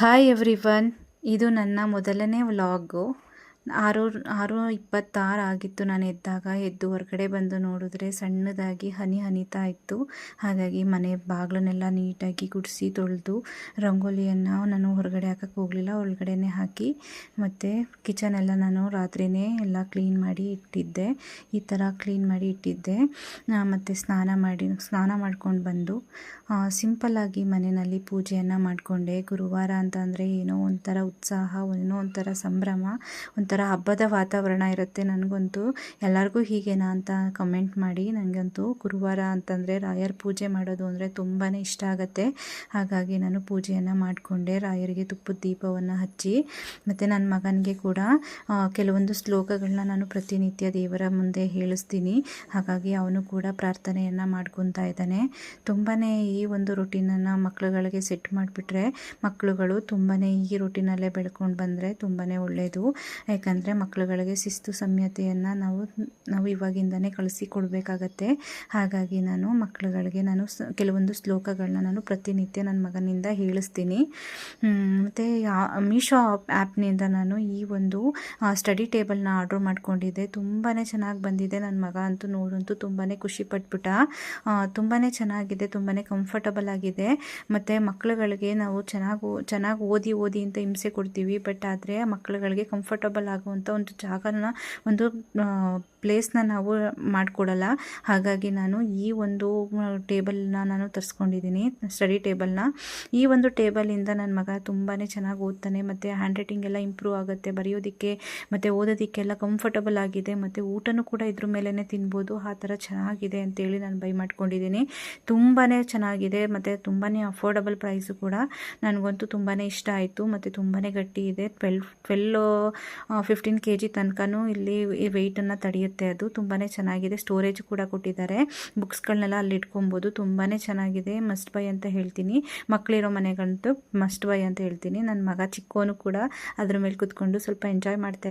Hi everyone, ಇದು ನನ್ನ ಮೊದಲನೇ ವ್ಲಾಗು. 6:26 ಆಗಿತ್ತು ನಾನು ಎದ್ದು ಹೊರಗಡೆ ಬಂದು ನೋಡಿದ್ರೆ ಸಣ್ಣದಾಗಿ ಹನಿ ಹನಿತಾ ಇತ್ತು. ಹಾಗಾಗಿ ಮನೆ ಬಾಗಿಲನ್ನೆಲ್ಲ ನೀಟಾಗಿ ಗುಡಿಸಿ ತೊಳೆದು ರಂಗೋಲಿಯನ್ನು ನಾನು ಹೊರಗಡೆ ಹಾಕಕ್ಕೆ ಹೋಗಲಿಲ್ಲ, ಒಳಗಡೆನೇ ಹಾಕಿ ಮತ್ತು ಕಿಚನೆಲ್ಲ ನಾನು ರಾತ್ರಿಯೇ ಎಲ್ಲ ಕ್ಲೀನ್ ಮಾಡಿ ಇಟ್ಟಿದ್ದೆ. ಈ ಥರ ಕ್ಲೀನ್ ಮಾಡಿ ಇಟ್ಟಿದ್ದೆ. ಮತ್ತು ಸ್ನಾನ ಮಾಡ್ಕೊಂಡು ಬಂದು ಸಿಂಪಲ್ಲಾಗಿ ಮನೆಯಲ್ಲಿ ಪೂಜೆಯನ್ನು ಮಾಡಿಕೊಂಡೆ. ಗುರುವಾರ ಅಂತಂದರೆ ಏನೋ ಒಂಥರ ಉತ್ಸಾಹ, ಏನೋ ಒಂಥರ ಸಂಭ್ರಮ, ಒಂಥರ ಹಬ್ಬದ ವಾತಾವರಣ ಇರುತ್ತೆ. ನನಗಂತೂ ಎಲ್ಲರಿಗೂ ಹೀಗೇನಾ ಅಂತ ಕಮೆಂಟ್ ಮಾಡಿ. ನನಗಂತೂ ಗುರುವಾರ ಅಂತಂದರೆ ರಾಯರ ಪೂಜೆ ಮಾಡೋದು ಅಂದರೆ ತುಂಬಾ ಇಷ್ಟ ಆಗುತ್ತೆ. ಹಾಗಾಗಿ ನಾನು ಪೂಜೆಯನ್ನು ಮಾಡಿಕೊಂಡೆ, ರಾಯರಿಗೆ ತುಪ್ಪದ ದೀಪವನ್ನು ಹಚ್ಚಿ. ಮತ್ತು ನನ್ನ ಮಗನಿಗೆ ಕೂಡ ಕೆಲವೊಂದು ಶ್ಲೋಕಗಳನ್ನ ನಾನು ಪ್ರತಿನಿತ್ಯ ದೇವರ ಮುಂದೆ ಹೇಳಿಸ್ತೀನಿ. ಹಾಗಾಗಿ ಅವನು ಕೂಡ ಪ್ರಾರ್ಥನೆಯನ್ನು ಮಾಡ್ಕೊತಾ ಇದ್ದಾನೆ. ತುಂಬಾ ಈ ಒಂದು ರೂಟೀನನ್ನು ಮಕ್ಕಳುಗಳಿಗೆ ಸೆಟ್ ಮಾಡಿಬಿಟ್ರೆ ಮಕ್ಕಳುಗಳು ತುಂಬಾ ಈ ರೂಟೀನಲ್ಲೇ ಬೆಳ್ಕೊಂಡು ಬಂದರೆ ತುಂಬಾ ಒಳ್ಳೆಯದು. ಯಾಕಂದರೆ ಮಕ್ಕಳುಗಳಿಗೆ ಶಿಸ್ತು ಸಂಹಿತೆಯನ್ನು ನಾವು ಇವಾಗಿಂದನೇ ಕಳಿಸಿಕೊಡ್ಬೇಕಾಗತ್ತೆ. ಹಾಗಾಗಿ ನಾನು ಮಕ್ಕಳುಗಳಿಗೆ ಕೆಲವೊಂದು ಶ್ಲೋಕಗಳನ್ನ ನಾನು ಪ್ರತಿನಿತ್ಯ ನನ್ನ ಮಗನಿಂದ ಹೇಳಿಸ್ತೀನಿ. ಮತ್ತು ಮೀಶೋ ಆ್ಯಪ್ನಿಂದ ನಾನು ಈ ಒಂದು ಸ್ಟಡಿ ಟೇಬಲ್ನ ಆರ್ಡ್ರ್ ಮಾಡ್ಕೊಂಡಿದ್ದೆ. ತುಂಬಾ ಚೆನ್ನಾಗಿ ಬಂದಿದೆ. ನನ್ನ ಮಗ ಅಂತೂ ನೋಡಂತೂ ತುಂಬಾ ಖುಷಿಪಟ್ಬಿಟ್ಟ. ತುಂಬಾ ಚೆನ್ನಾಗಿದೆ, ತುಂಬಾ ಕಂಫರ್ಟಬಲ್ ಆಗಿದೆ. ಮತ್ತು ಮಕ್ಕಳುಗಳಿಗೆ ನಾವು ಚೆನ್ನಾಗಿ ಓದಿ ಅಂತ ಹಿಂಸೆ ಕೊಡ್ತೀವಿ. ಬಟ್ ಆದರೆ ಮಕ್ಕಳುಗಳಿಗೆ ಕಂಫರ್ಟಬಲ್ ಆಗುವಂಥ ಒಂದು ಜಾಗನ, ಒಂದು ಪ್ಲೇಸ್ನ ನಾವು ಮಾಡಿಕೊಡಲ್ಲ. ಹಾಗಾಗಿ ನಾನು ಈ ಒಂದು ಟೇಬಲ್ನ ನಾನು ತರಿಸ್ಕೊಂಡಿದ್ದೀನಿ, ಸ್ಟಡಿ ಟೇಬಲ್ನ. ಈ ಒಂದು ಟೇಬಲಿಂದ ನನ್ನ ಮಗ ತುಂಬಾ ಚೆನ್ನಾಗಿ ಓದ್ತಾನೆ. ಮತ್ತು ಹ್ಯಾಂಡ್ ರೈಟಿಂಗ್ ಎಲ್ಲ ಇಂಪ್ರೂವ್ ಆಗುತ್ತೆ, ಬರೆಯೋದಕ್ಕೆ ಮತ್ತು ಓದೋದಕ್ಕೆಲ್ಲ ಕಂಫರ್ಟಬಲ್ ಆಗಿದೆ. ಮತ್ತು ಊಟನೂ ಕೂಡ ಇದ್ರ ಮೇಲೇ ತಿನ್ಬೋದು. ಆ ಥರ ಚೆನ್ನಾಗಿದೆ ಅಂತೇಳಿ ನಾನು ಬೈ ಮಾಡ್ಕೊಂಡಿದ್ದೀನಿ. ತುಂಬಾ ಚೆನ್ನಾಗಿದೆ ಮತ್ತು ತುಂಬಾ ಅಫೋರ್ಡಬಲ್ ಪ್ರೈಸು ಕೂಡ. ನನಗಂತೂ ತುಂಬಾ ಇಷ್ಟ ಆಯಿತು. ಮತ್ತು ತುಂಬಾ ಗಟ್ಟಿ ಇದೆ. 15 kg ತನಕನೂ ಇಲ್ಲಿ ವೆಯ್ಟನ್ನು ತಡೆಯುತ್ತೆ. ಅದು ತುಂಬಾ ಚೆನ್ನಾಗಿದೆ. ಸ್ಟೋರೇಜ್ ಕೂಡ ಕೊಟ್ಟಿದ್ದಾರೆ, ಬುಕ್ಸ್ಗಳನ್ನೆಲ್ಲ ಅಲ್ಲಿ ಇಟ್ಕೊಬೋದು. ತುಂಬಾ ಚೆನ್ನಾಗಿದೆ. ಮಸ್ಟ್ ಬೈ ಅಂತ ಹೇಳ್ತೀನಿ. ಮಕ್ಕಳಿರೋ ಮನೆಗಂತೂ ಮಸ್ಟ್ ಬೈ ಅಂತ ಹೇಳ್ತೀನಿ. ನನ್ನ ಮಗ ಚಿಕ್ಕವನು ಕೂಡ ಅದ್ರ ಮೇಲೆ ಕೂತ್ಕೊಂಡು ಸ್ವಲ್ಪ ಎಂಜಾಯ್ ಮಾಡ್ತಾ